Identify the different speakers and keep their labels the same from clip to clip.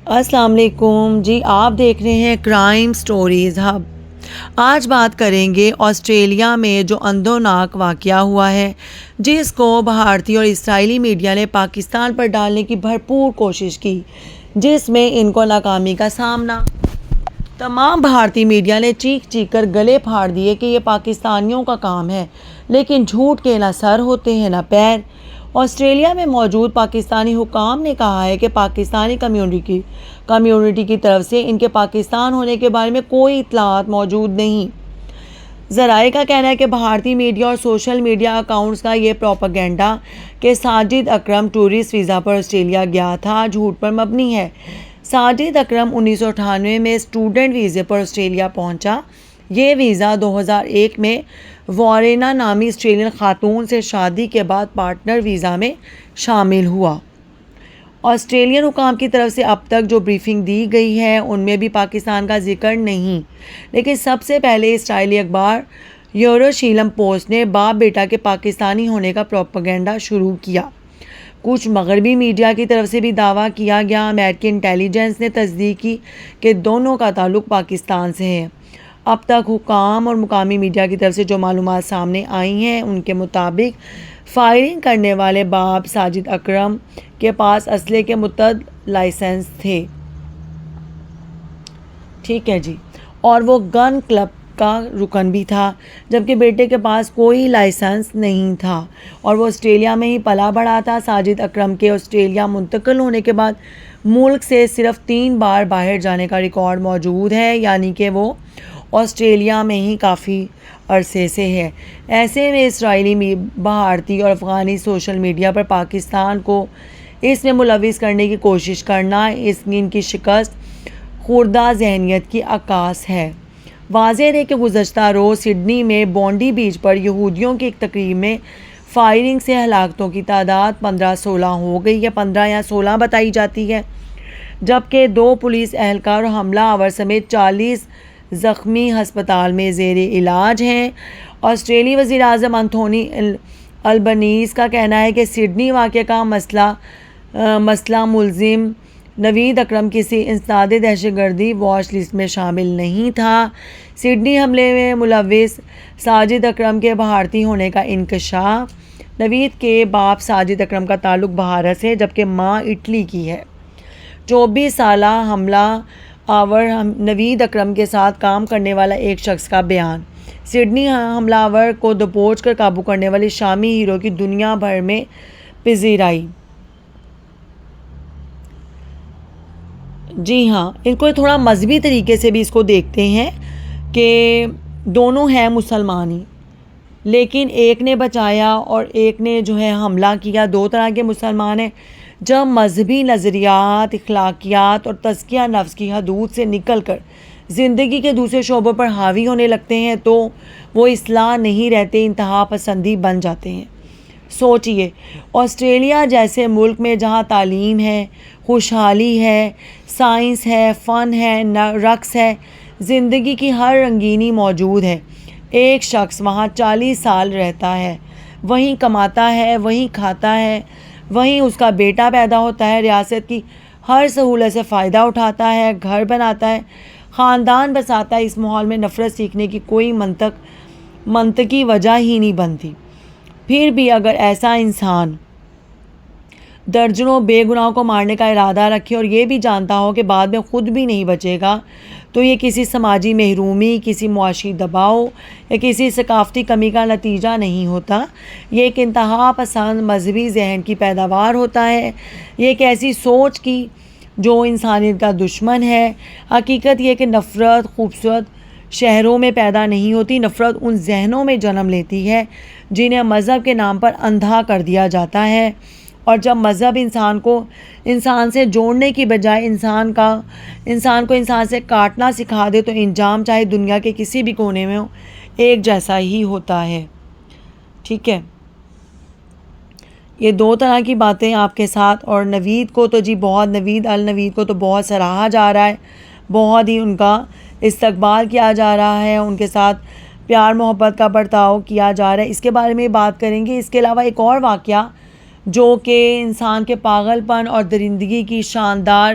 Speaker 1: السلام علیکم جی، آپ دیکھ رہے ہیں کرائم سٹوریز ہب۔ آج بات کریں گے آسٹریلیا میں جو اندھوناک واقعہ ہوا ہے، جس کو بھارتی اور اسرائیلی میڈیا نے پاکستان پر ڈالنے کی بھرپور کوشش کی، جس میں ان کو ناکامی کا سامنا۔ تمام بھارتی میڈیا نے چیخ چیخ کر گلے پھاڑ دیے کہ یہ پاکستانیوں کا کام ہے، لیکن جھوٹ کے نہ سر ہوتے ہیں نہ پیر۔ آسٹریلیا میں موجود پاکستانی حکام نے کہا ہے کہ پاکستانی کمیونٹی کی طرف سے ان کے پاکستان ہونے کے بارے میں کوئی اطلاعات موجود نہیں۔ ذرائع کا کہنا ہے کہ بھارتی میڈیا اور سوشل میڈیا اکاؤنٹس کا یہ پروپیگنڈا کہ ساجد اکرم ٹورسٹ ویزا پر آسٹریلیا گیا تھا، جھوٹ پر مبنی ہے۔ ساجد اکرم 1998 میں اسٹوڈنٹ ویزے پر آسٹریلیا پہنچا۔ یہ ویزا 2001 میں وارینا نامی آسٹریلین خاتون سے شادی کے بعد پارٹنر ویزا میں شامل ہوا۔ آسٹریلین حکام کی طرف سے اب تک جو بریفنگ دی گئی ہے ان میں بھی پاکستان کا ذکر نہیں، لیکن سب سے پہلے اسرائیلی اخبار یروشلم پوسٹ نے باپ بیٹا کے پاکستانی ہونے کا پروپیگنڈا شروع کیا۔ کچھ مغربی میڈیا کی طرف سے بھی دعویٰ کیا گیا۔ امریکی انٹیلیجنس نے تصدیق کی کہ دونوں کا تعلق پاکستان سے ہے۔ اب تک حکام اور مقامی میڈیا کی طرف سے جو معلومات سامنے آئی ہیں ان کے مطابق فائرنگ کرنے والے باپ ساجد اکرم کے پاس اسلحے کے متعدد لائسنس تھے، ٹھیک ہے جی، اور وہ گن کلب کا رکن بھی تھا، جبکہ بیٹے کے پاس کوئی لائسنس نہیں تھا اور وہ آسٹریلیا میں ہی پلا بڑھا تھا۔ ساجد اکرم کے آسٹریلیا منتقل ہونے کے بعد ملک سے صرف 3 بار باہر جانے کا ریکارڈ موجود ہے، یعنی کہ وہ آسٹریلیا میں ہی کافی عرصے سے ہے۔ ایسے میں اسرائیلی، بھارتی اور افغانی سوشل میڈیا پر پاکستان کو اس میں ملوث کرنے کی کوشش کرنا ان کی شکست خوردہ ذہنیت کی عکاس ہے۔ واضح ہے کہ گزشتہ روز سڈنی میں بونڈی بیچ پر یہودیوں کی ایک تقریب میں فائرنگ سے ہلاکتوں کی تعداد 15-16 ہو گئی ہے، 15 یا 16 بتائی جاتی ہے، جبکہ 2 پولیس اہلکار اور حملہ آور سمیت 40 زخمی ہسپتال میں زیر علاج ہیں۔ آسٹریلی وزیر اعظم انتھونی البنیز کا کہنا ہے کہ سڈنی واقعہ کا مسئلہ ملزم نوید اکرم کسی انسداد دہشت گردی واچ لسٹ میں شامل نہیں تھا۔ سڈنی حملے میں ملوث ساجد اکرم کے بھارتی ہونے کا انکشاف۔ نوید کے باپ ساجد اکرم کا تعلق بھارت سے، جبکہ ماں اٹلی کی ہے۔ 24 سالہ حملہ آور نوید اکرم کے ساتھ کام کرنے والا ایک شخص کا بیان۔ سڈنی حملہ آور کو دبوچ کر قابو کرنے والے شامی ہیرو کی دنیا بھر میں پذیرائی۔ جی ہاں، ان کو تھوڑا مذہبی طریقے سے بھی اس کو دیکھتے ہیں کہ دونوں ہیں مسلمان ہی، لیکن ایک نے بچایا اور ایک نے جو ہے حملہ کیا۔ 2 طرح کے مسلمان ہیں۔ جب مذہبی نظریات، اخلاقیات اور تزکیہ نفس کی حدود سے نکل کر زندگی کے دوسرے شعبوں پر حاوی ہونے لگتے ہیں تو وہ اصلاح نہیں رہتے، انتہا پسندی بن جاتے ہیں۔ سوچئے، آسٹریلیا جیسے ملک میں جہاں تعلیم ہے، خوشحالی ہے، سائنس ہے، فن ہے، رقص ہے، زندگی کی ہر رنگینی موجود ہے، ایک شخص وہاں 40 سال رہتا ہے، وہیں کماتا ہے، وہیں کھاتا ہے، وہیں اس کا بیٹا پیدا ہوتا ہے، ریاست کی ہر سہولت سے فائدہ اٹھاتا ہے، گھر بناتا ہے، خاندان بساتا ہے۔ اس ماحول میں نفرت سیکھنے کی کوئی منطقی وجہ ہی نہیں بنتی۔ پھر بھی اگر ایسا انسان درجنوں بے گناہوں کو مارنے کا ارادہ رکھے اور یہ بھی جانتا ہو کہ بعد میں خود بھی نہیں بچے گا، تو یہ کسی سماجی محرومی، کسی معاشی دباؤ یا کسی ثقافتی کمی کا نتیجہ نہیں ہوتا، یہ ایک انتہا پسند مذہبی ذہن کی پیداوار ہوتا ہے۔ یہ ایک ایسی سوچ کی جو انسانیت کا دشمن ہے۔ حقیقت یہ کہ نفرت خوبصورت شہروں میں پیدا نہیں ہوتی، نفرت ان ذہنوں میں جنم لیتی ہے جنہیں مذہب کے نام پر اندھا کر دیا جاتا ہے، اور جب مذہب انسان سے جوڑنے کی بجائے انسان کو انسان سے کاٹنا سکھا دے تو انجام چاہے دنیا کے کسی بھی کونے میں ہو ایک جیسا ہی ہوتا ہے، ٹھیک ہے۔ یہ 2 طرح کی باتیں آپ کے ساتھ، اور نوید کو تو نوید کو تو بہت سراہا جا رہا ہے، بہت ہی ان کا استقبال کیا جا رہا ہے، ان کے ساتھ پیار محبت کا برتاؤ کیا جا رہا ہے۔ اس کے بارے میں بات کریں گے۔ اس کے علاوہ ایک اور واقعہ جو کہ انسان کے پاگل پن اور درندگی کی شاندار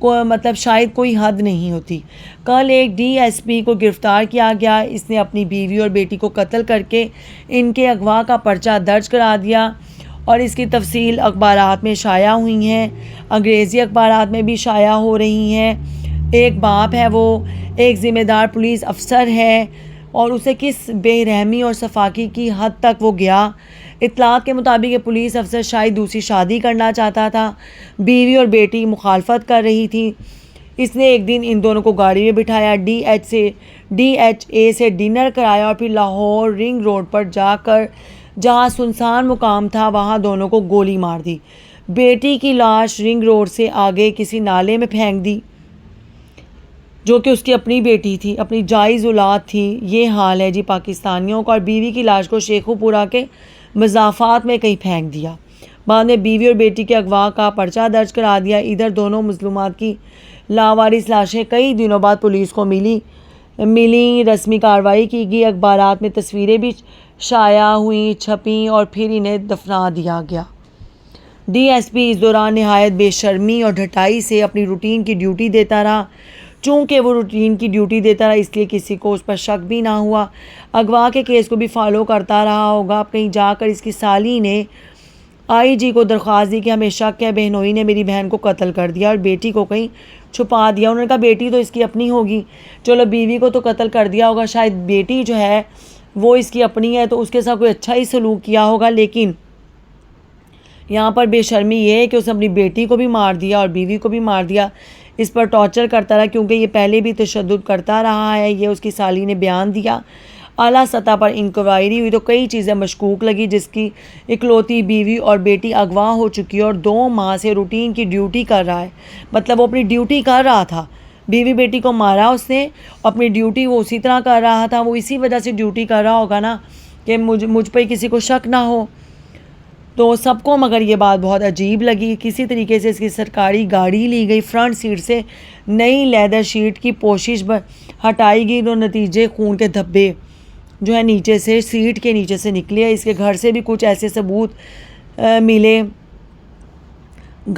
Speaker 1: مطلب شاید کوئی حد نہیں ہوتی۔ کل ایک ڈی ایس پی کو گرفتار کیا گیا، اس نے اپنی بیوی اور بیٹی کو قتل کر کے ان کے اغوا کا پرچہ درج کرا دیا اور اس کی تفصیل اخبارات میں شائع ہوئی ہیں، انگریزی اخبارات میں بھی شائع ہو رہی ہیں۔ ایک باپ ہے، وہ ایک ذمہ دار پولیس افسر ہے اور اسے کس بے رحمی اور صفاقی کی حد تک وہ گیا۔ اطلاعات کے مطابق یہ پولیس افسر شاید دوسری شادی کرنا چاہتا تھا، بیوی اور بیٹی مخالفت کر رہی تھی۔ اس نے ایک دن ان دونوں کو گاڑی میں بٹھایا، ڈی ایچ اے سے ڈنر کرایا اور پھر لاہور رنگ روڈ پر جا کر جہاں سنسان مقام تھا وہاں دونوں کو گولی مار دی۔ بیٹی کی لاش رنگ روڈ سے آگے کسی نالے میں پھینک دی جو کہ اس کی اپنی بیٹی تھی، اپنی جائز اولاد تھی۔ یہ حال ہے جی پاکستانیوں کا۔ اور بیوی کی لاش کو شیخو پورہ کے مضافات میں کہیں پھینک دیا۔ بعد میں بیوی اور بیٹی کے اغوا کا پرچہ درج کرا دیا۔ ادھر دونوں مظلومات کی لاوارث لاشیں کئی دنوں بعد پولیس کو ملی، رسمی کارروائی کی گئی، اخبارات میں تصویریں بھی شائع ہوئیں، چھپیں اور پھر انہیں دفنا دیا گیا۔ ڈی ایس پی اس دوران نہایت بے شرمی اور ڈھٹائی سے اپنی روٹین کی ڈیوٹی دیتا رہا۔ چونکہ وہ روٹین کی ڈیوٹی دیتا رہا اس لیے کسی کو اس پر شک بھی نہ ہوا۔ اغوا کے کیس کو بھی فالو کرتا رہا ہوگا۔ اب کہیں جا کر اس کی سالی نے آئی جی کو درخواست دی کہ ہمیں شک ہے بہنوئی نے میری بہن کو قتل کر دیا اور بیٹی کو کہیں چھپا دیا۔ انہوں نے کہا بیٹی تو اس کی اپنی ہوگی، چلو بیوی کو تو قتل کر دیا ہوگا، شاید بیٹی جو ہے وہ اس کی اپنی ہے تو اس کے ساتھ کوئی اچھا ہی سلوک کیا ہوگا۔ لیکن یہاں پر بے شرمی یہ ہے کہ اس نے اپنی بیٹی کو بھی مار دیا اور بیوی کو بھی مار دیا، اس پر ٹارچر کرتا رہا کیونکہ یہ پہلے بھی تشدد کرتا رہا ہے۔ یہ اس کی سالی نے بیان دیا۔ اعلیٰ سطح پر انکوائری ہوئی تو کئی چیزیں مشکوک لگی، جس کی اکلوتی بیوی اور بیٹی اغوا ہو چکی ہے اور 2 ماہ سے روٹین کی ڈیوٹی کر رہا ہے۔ مطلب وہ اپنی ڈیوٹی کر رہا تھا، بیوی بیٹی کو مارا اس نے، اپنی ڈیوٹی وہ اسی طرح کر رہا تھا۔ وہ اسی وجہ سے ڈیوٹی کر رہا ہوگا نا کہ مجھ پہ کسی کو شک نہ ہو۔ تو سب کو مگر یہ بات بہت عجیب لگی۔ کسی طریقے سے اس کی سرکاری گاڑی لی گئی، فرنٹ سیٹ سے نئی لیدر شیٹ کی پوشش ہٹائی گئی تو نتیجے خون کے دھبے جو ہے نیچے سے سیٹ کے نیچے سے نکلے۔ اس کے گھر سے بھی کچھ ایسے ثبوت ملے۔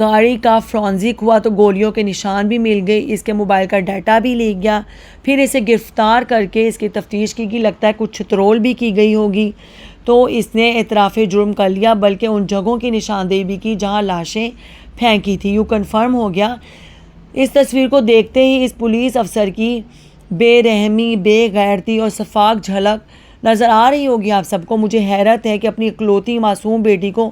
Speaker 1: گاڑی کا فرانزک ہوا تو گولیوں کے نشان بھی مل گئے، اس کے موبائل کا ڈیٹا بھی لے گیا۔ پھر اسے گرفتار کر کے اس کی تفتیش کی گئی، لگتا ہے کچھ چترول بھی کی گئی ہوگی تو اس نے اعتراف جرم کر لیا، بلکہ ان جگہوں کی نشاندہی بھی کی جہاں لاشیں پھینکی تھی۔ یوں کنفرم ہو گیا۔ اس تصویر کو دیکھتے ہی اس پولیس افسر کی بے رحمی، بے غیرتی اور شفاق جھلک نظر آ رہی ہوگی آپ سب کو۔ مجھے حیرت ہے کہ اپنی اکلوتی معصوم بیٹی کو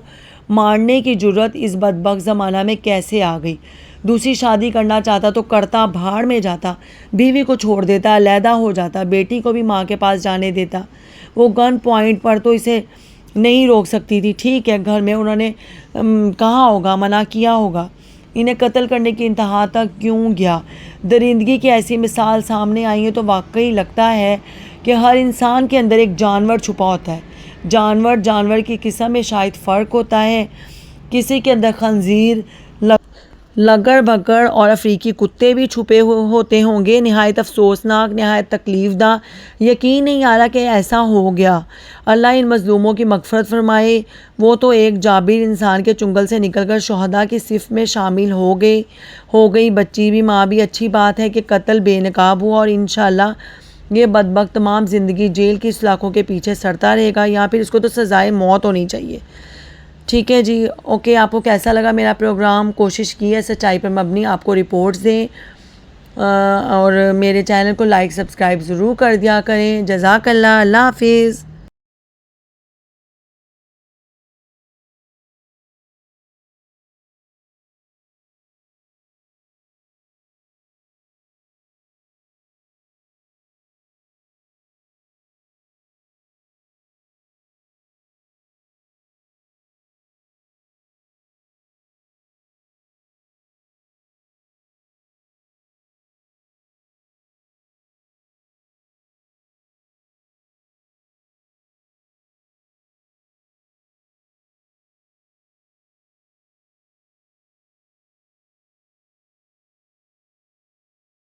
Speaker 1: مارنے کی جرت اس بدبخت زمانہ میں کیسے آ گئی۔ دوسری شادی کرنا چاہتا تو کرتا، بھاڑ میں جاتا، بیوی کو چھوڑ دیتا، علیحدہ ہو جاتا، بیٹی کو بھی ماں کے پاس جانے دیتا۔ وہ گن پوائنٹ پر تو اسے نہیں روک سکتی تھی، ٹھیک ہے گھر میں انہوں نے کہا ہوگا، منع کیا ہوگا، انہیں قتل کرنے کی انتہا تک کیوں گیا؟ درندگی کی ایسی مثال سامنے آئی ہے تو واقعی لگتا ہے کہ ہر انسان کے اندر ایک جانور چھپا ہوتا ہے۔ جانور کی قسم میں شاید فرق ہوتا ہے، کسی کے اندر خنزیر، لگڑ بھگڑ اور افریقی کتے بھی چھپے ہوتے ہوں گے۔ نہایت افسوسناک، نہایت تکلیف دہ، یقین نہیں آ رہا کہ ایسا ہو گیا۔ اللہ ان مظلوموں کی مغفرت فرمائے۔ وہ تو ایک جابر انسان کے چنگل سے نکل کر شہداء کی صف میں شامل ہو گئی، بچی بھی، ماں بھی۔ اچھی بات ہے کہ قتل بے نقاب ہوا اور انشاءاللہ یہ بدبخت تمام زندگی جیل کی سلاخوں کے پیچھے سڑتا رہے گا، یا پھر اس کو تو سزائے موت ہونی چاہیے۔ ٹھیک ہے جی، اوکے۔ آپ کو کیسا لگا میرا پروگرام؟ کوشش کی ہے سچائی پر مبنی آپ کو رپورٹس دیں، اور میرے چینل کو لائک سبسکرائب ضرور کر دیا کریں۔ جزاک اللہ، اللہ حافظ۔